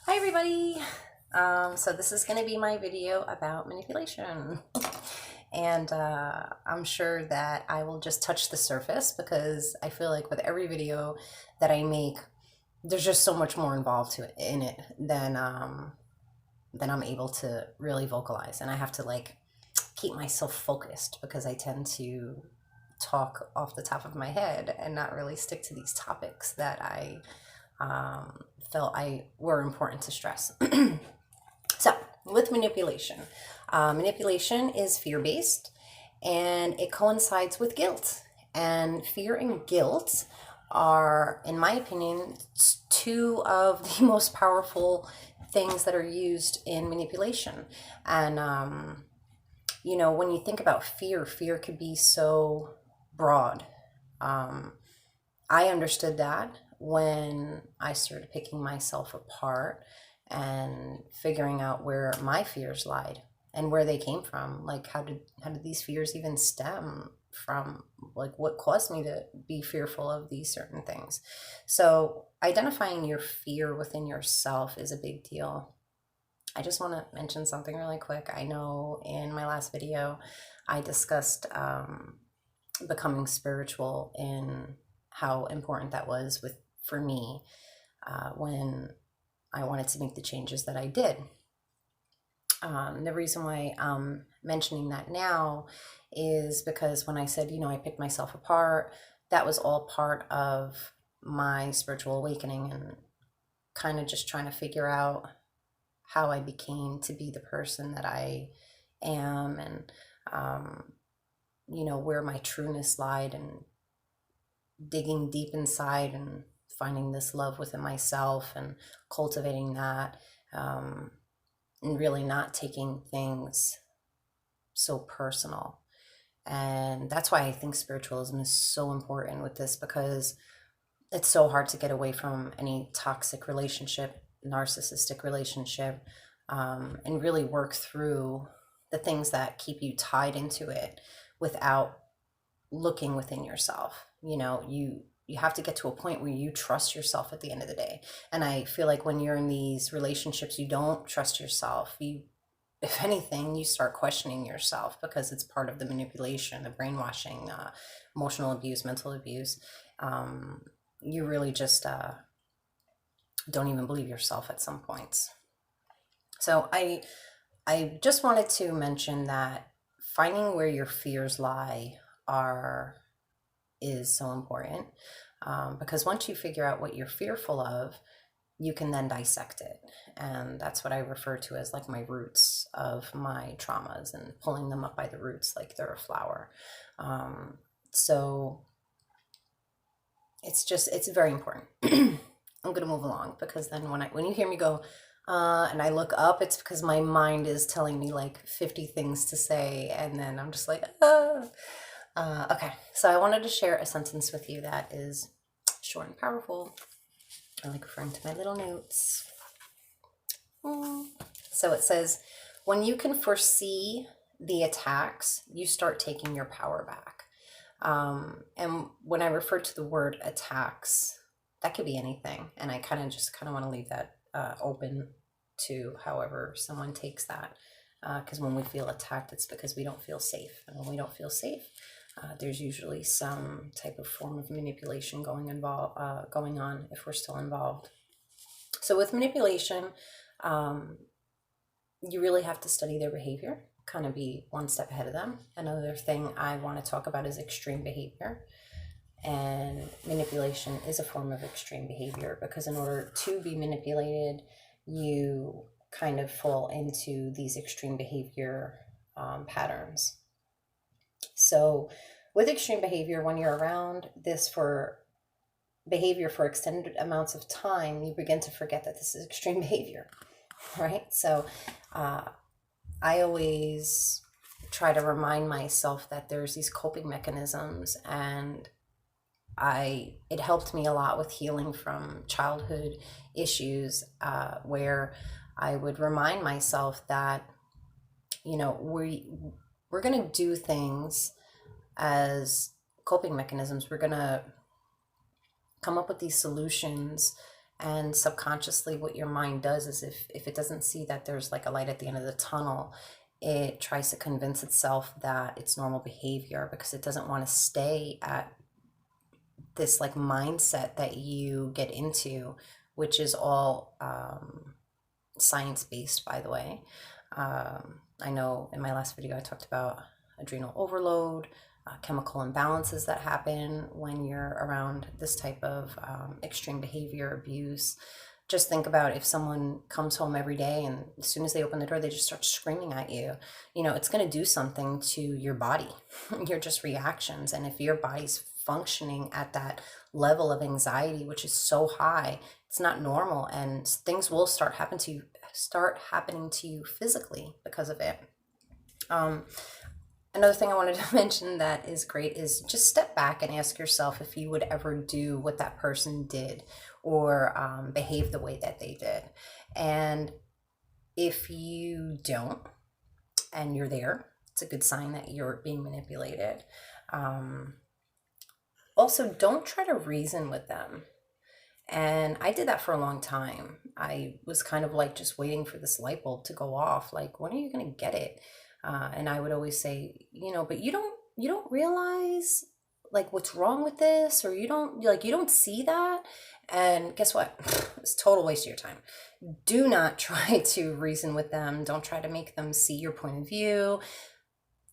Hi everybody! So this is going to be my video about manipulation. And I'm sure that I will just touch the surface because I feel like with every video that I make, there's just so much more involved in it than I'm able to really vocalize. And I have to like keep myself focused because I tend to talk off the top of my head and not really stick to these topics that I felt were important to stress. So with manipulation, manipulation is fear-based and it coincides with guilt. And fear and guilt are, in my opinion, two of the most powerful things that are used in manipulation. And, when you think about fear, fear could be so broad. I understood that when I started picking myself apart and figuring out where my fears lied and where they came from. Like how did these fears even stem from? Like what caused me to be fearful of these certain things? So identifying your fear within yourself is a big deal. I just want to mention something really quick. I know in my last video I discussed becoming spiritual and how important that was for me when I wanted to make the changes that I did. The reason why I'm mentioning that now is because when I said, I picked myself apart, that was all part of my spiritual awakening and kind of just trying to figure out how I became to be the person that I am and, where my trueness lied and digging deep inside and finding this love within myself and cultivating that, and really not taking things so personal. And that's why I think spiritualism is so important with this, because it's so hard to get away from any toxic relationship, narcissistic relationship, and really work through the things that keep you tied into it without looking within yourself. You have to get to a point where you trust yourself at the end of the day. And I feel like when you're in these relationships, you don't trust yourself. If anything, you start questioning yourself because it's part of the manipulation, the brainwashing, emotional abuse, mental abuse. You really just don't even believe yourself at some points. So I just wanted to mention that finding where your fears lie is so important, because once you figure out what you're fearful of, you can then dissect it. And that's what I refer to as like my roots of my traumas and pulling them up by the roots like they're a flower. So it's very important. I'm going to move along because then when you hear me go, and I look up, it's because my mind is telling me like 50 things to say. And then I'm just like, okay, so I wanted to share a sentence with you that is short and powerful. I like referring to my little notes. So it says, when you can foresee the attacks, you start taking your power back. And when I refer to the word attacks, that could be anything. And I kind of want to leave that open to however someone takes that. Because when we feel attacked, it's because we don't feel safe. And when we don't feel safe, there's usually some type of form of manipulation going on if we're still involved. So with manipulation, you really have to study their behavior, kind of be one step ahead of them. Another thing I want to talk about is extreme behavior. And manipulation is a form of extreme behavior because in order to be manipulated, you kind of fall into these extreme behavior patterns. So with extreme behavior, when you're around this behavior for extended amounts of time, you begin to forget that this is extreme behavior, right? So I always try to remind myself that there's these coping mechanisms, and it helped me a lot with healing from childhood issues, where I would remind myself that, we're going to do things as coping mechanisms. We're going to come up with these solutions And subconsciously, what your mind does is if it doesn't see that there's like a light at the end of the tunnel, it tries to convince itself that it's normal behavior, because it doesn't want to stay at this like mindset that you get into, which is all science-based, by the way. I know in my last video I talked about adrenal overload, chemical imbalances that happen when you're around this type of extreme behavior, abuse. Just think about if someone comes home every day and as soon as they open the door, they just start screaming at you. You know, it's going to do something to your body, your just reactions. And if your body's functioning at that level of anxiety, which is so high, it's not normal, and things will start happening to you physically because of it. Another thing I wanted to mention that is great is just step back and ask yourself if you would ever do what that person did, or behave the way that they did. And if you don't, and you're there, it's a good sign that you're being manipulated. Also, don't try to reason with them. And I did that for a long time. I was kind of like just waiting for this light bulb to go off. Like, when are you going to get it? And I would always say, but you don't realize like what's wrong with this, or you don't see that. And guess what? It's a total waste of your time. Do not try to reason with them. Don't try to make them see your point of view.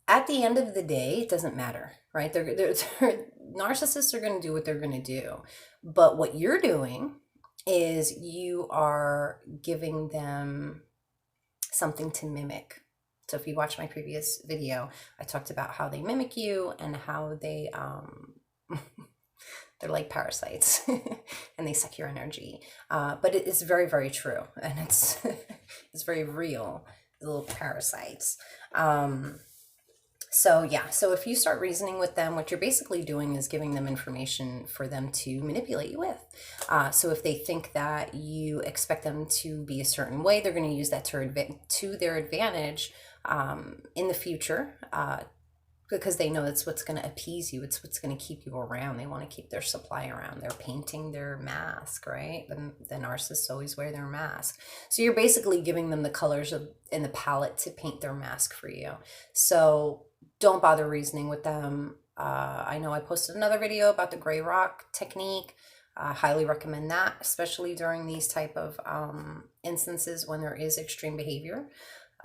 At the end of the day, it doesn't matter, right? Narcissists are going to do what they're going to do. But what you're doing is you are giving them something to mimic. So if you watch my previous video, I talked about how they mimic you and how they, they're like parasites and they suck your energy. But it is very, very true. And it's, it's very real, the little parasites. So yeah, so if you start reasoning with them, what you're basically doing is giving them information for them to manipulate you with. So if they think that you expect them to be a certain way, they're going to use that to their advantage in the future, because they know that's what's going to appease you. It's what's going to keep you around. They want to keep their supply around. They're painting their mask, right? The narcissists always wear their mask. So you're basically giving them the colors in the palette to paint their mask for you. So don't bother reasoning with them. I know I posted another video about the gray rock technique. I highly recommend that, especially during these type of instances when there is extreme behavior.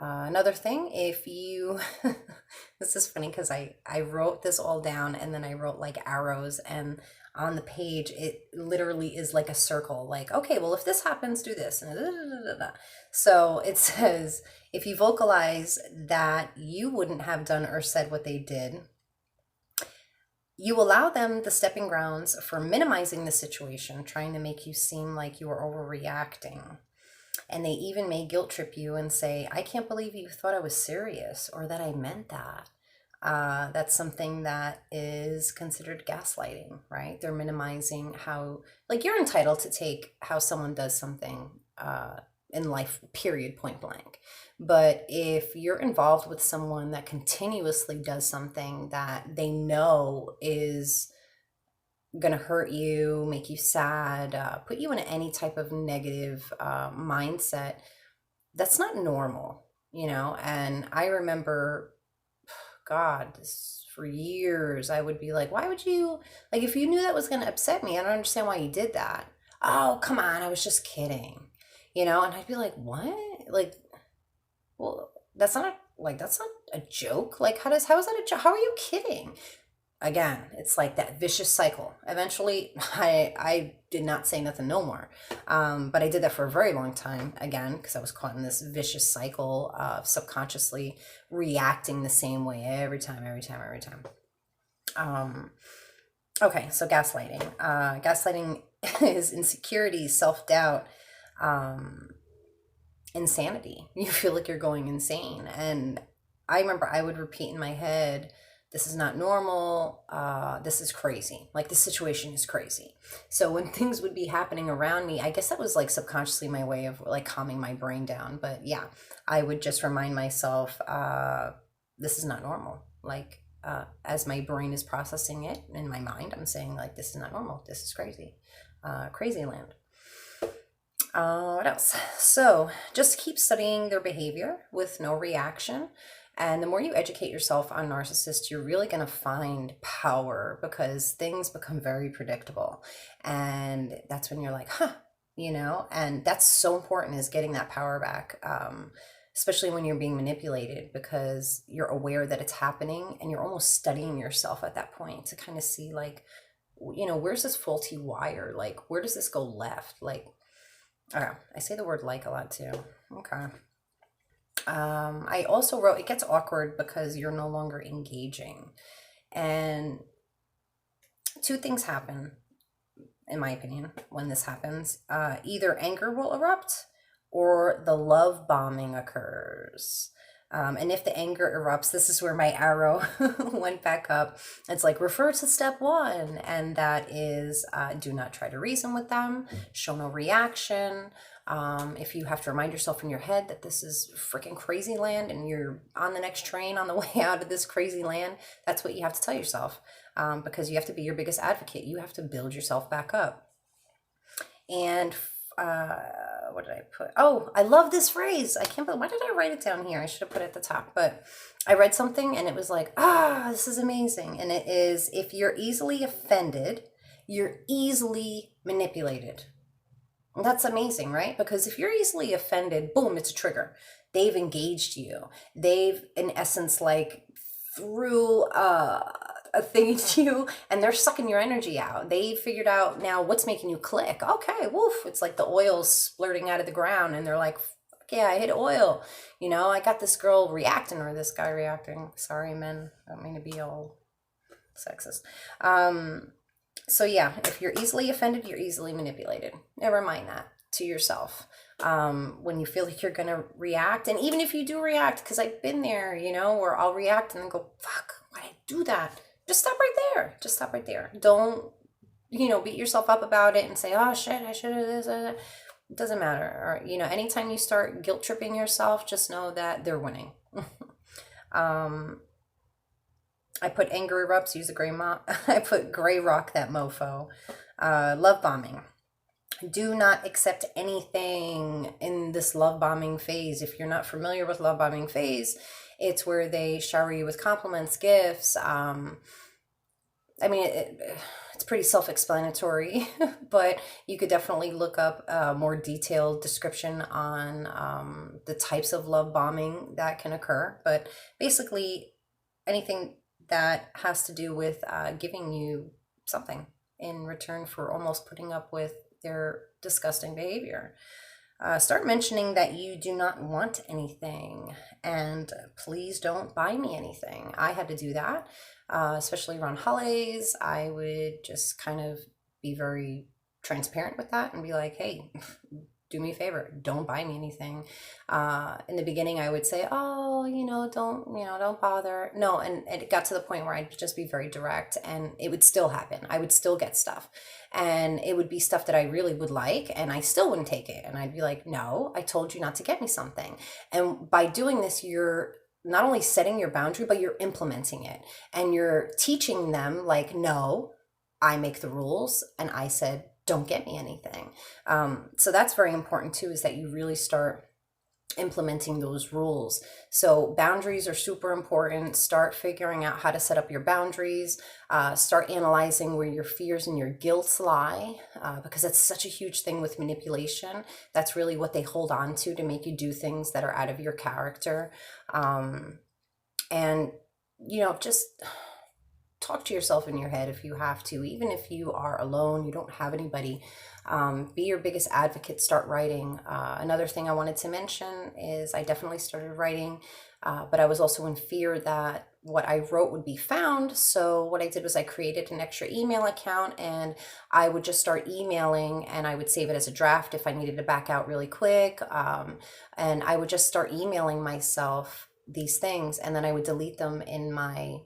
Another thing, if you, this is funny because I wrote this all down and then I wrote like arrows, and on the page, it literally is like a circle, like, okay, well, if this happens, do this. So it says, if you vocalize that you wouldn't have done or said what they did, you allow them the stepping grounds for minimizing the situation, trying to make you seem like you are overreacting. And they even may guilt trip you and say, I can't believe you thought I was serious, or that I meant that. That's something that is considered gaslighting, right? They're minimizing how, like, you're entitled to take how someone does something in life, period, point blank. But if you're involved with someone that continuously does something that they know is going to hurt you, make you sad, put you in any type of negative mindset, that's not normal, And I remember, God, for years, I would be like, why would you, like, if you knew that was going to upset me, I don't understand why you did that. Oh, come on, I was just kidding, And I'd be like, what? Like, well, that's not a joke. Like, how is that a joke? How are you kidding? Again, it's like that vicious cycle. Eventually, I did not say nothing no more. But I did that for a very long time, again, because I was caught in this vicious cycle of subconsciously reacting the same way every time. Okay, so gaslighting. Gaslighting is insecurity, self-doubt, insanity. You feel like you're going insane. And I remember I would repeat in my head, this is not normal. This is crazy. Like, this situation is crazy. So when things would be happening around me, I guess that was like subconsciously my way of like calming my brain down. But yeah, I would just remind myself, this is not normal. Like, as my brain is processing it in my mind, I'm saying like, this is not normal. This is crazy. Crazy land. What else? So just keep studying their behavior with no reaction. And the more you educate yourself on narcissists, you're really going to find power because things become very predictable. And that's when you're like, huh, and that's so important, is getting that power back. Especially when you're being manipulated, because you're aware that it's happening and you're almost studying yourself at that point to kind of see, like, where's this faulty wire? Like, where does this go left? Like, I say the word like a lot too. Okay. I also wrote, it gets awkward because you're no longer engaging. And two things happen, in my opinion, when this happens. Either anger will erupt or the love bombing occurs. And if the anger erupts, this is where my arrow went back up. It's like, refer to step one. And that is, do not try to reason with them, show no reaction. If you have to remind yourself in your head that this is freaking crazy land and you're on the next train on the way out of this crazy land, that's what you have to tell yourself, because you have to be your biggest advocate. You have to build yourself back up. And what did I put? Oh, I love this phrase. I can't believe, why did I write it down here? I should have put it at the top, but I read something and it was like, this is amazing. And it is, if you're easily offended, you're easily manipulated. And that's amazing, right? Because if you're easily offended, boom, it's a trigger. They've engaged you. They've, in essence, like, threw a thing at you and they're sucking your energy out. They figured out now what's making you click. Okay, woof. It's like the oil's splurting out of the ground and they're like, yeah, I hit oil. I got this girl reacting, or this guy reacting. Sorry, men. I don't mean to be all sexist. So yeah, if you're easily offended, you're easily manipulated. Now remind that to yourself. When you feel like you're going to react, and even if you do react, because I've been there, where I'll react and then go, fuck, why did I do that? Just stop right there. Just stop right there. Don't, beat yourself up about it and say, oh shit, I should have this. It doesn't matter. Or, anytime you start guilt tripping yourself, just know that they're winning. I put anger erupts, use a gray I put gray rock that mofo. Love bombing. Do not accept anything in this love bombing phase. If you're not familiar with love bombing phase, it's where they shower you with compliments, gifts. It's pretty self-explanatory, but you could definitely look up a more detailed description on the types of love bombing that can occur. But basically, anything that has to do with giving you something in return for almost putting up with their disgusting behavior. Start mentioning that you do not want anything, and please don't buy me anything. I had to do that, especially around holidays. I would just kind of be very transparent with that and be like, hey, do me a favor, don't buy me anything. In the beginning, I would say, oh, don't bother. No, and it got to the point where I'd just be very direct, and it would still happen. I would still get stuff, and it would be stuff that I really would like, and I still wouldn't take it. And I'd be like, no, I told you not to get me something. And by doing this, you're not only setting your boundary, but you're implementing it, and you're teaching them, like, no, I make the rules, and I said, don't get me anything. So that's very important too, is that you really start implementing those rules. So boundaries are super important. Start figuring out how to set up your boundaries. Start analyzing where your fears and your guilt lie, because that's such a huge thing with manipulation. That's really what they hold on to make you do things that are out of your character. And, just talk to yourself in your head if you have to. Even if you are alone, you don't have anybody, be your biggest advocate. Start writing. Another thing I wanted to mention is I definitely started writing, but I was also in fear that what I wrote would be found. So what I did was I created an extra email account, and I would just start emailing, and I would save it as a draft if I needed to back out really quick. And I would just start emailing myself these things, and then I would delete them in my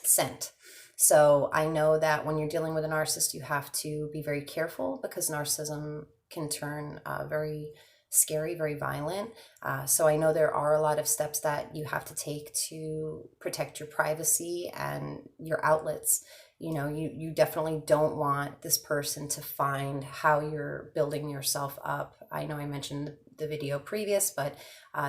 sent. So I know that when you're dealing with a narcissist, you have to be very careful, because narcissism can turn very scary, very violent. So I know there are a lot of steps that you have to take to protect your privacy and your outlets. you know, you definitely don't want this person to find how you're building yourself up. I know I mentioned the video previous, but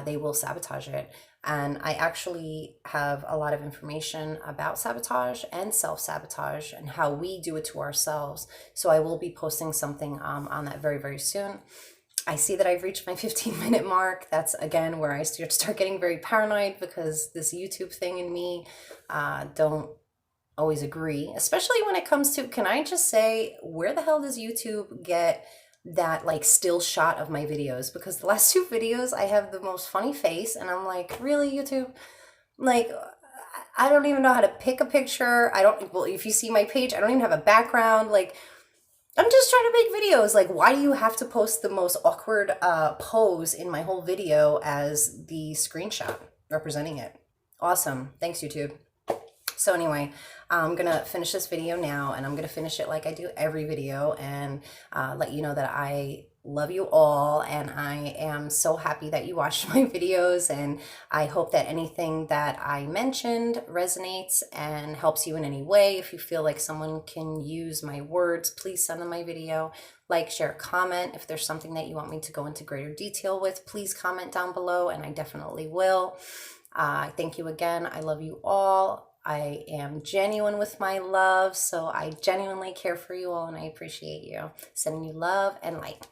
they will sabotage it. And I actually have a lot of information about sabotage and self-sabotage and how we do it to ourselves. So I will be posting something on that very, very soon. I see that I've reached my 15-minute mark. That's again where I start getting very paranoid, because this YouTube thing in me don't always agree, especially when it comes to, can I just say, where the hell does YouTube get that like still shot of my videos? Because the last two videos I have the most funny face, and I'm like, really, YouTube? Like, I don't even know how to pick a picture. I don't, well, if you see my page, I don't even have a background. Like, I'm just trying to make videos. Like, why do you have to post the most awkward pose in my whole video as the screenshot representing it? Awesome. Thanks, YouTube. So anyway, I'm going to finish this video now, and I'm going to finish it like I do every video, and let you know that I love you all, and I am so happy that you watched my videos, and I hope that anything that I mentioned resonates and helps you in any way. If you feel like someone can use my words, please send them my video. Like, share, comment. If there's something that you want me to go into greater detail with, please comment down below, and I definitely will. Thank you again. I love you all. I am genuine with my love, so I genuinely care for you all, and I appreciate you. Sending you love and light.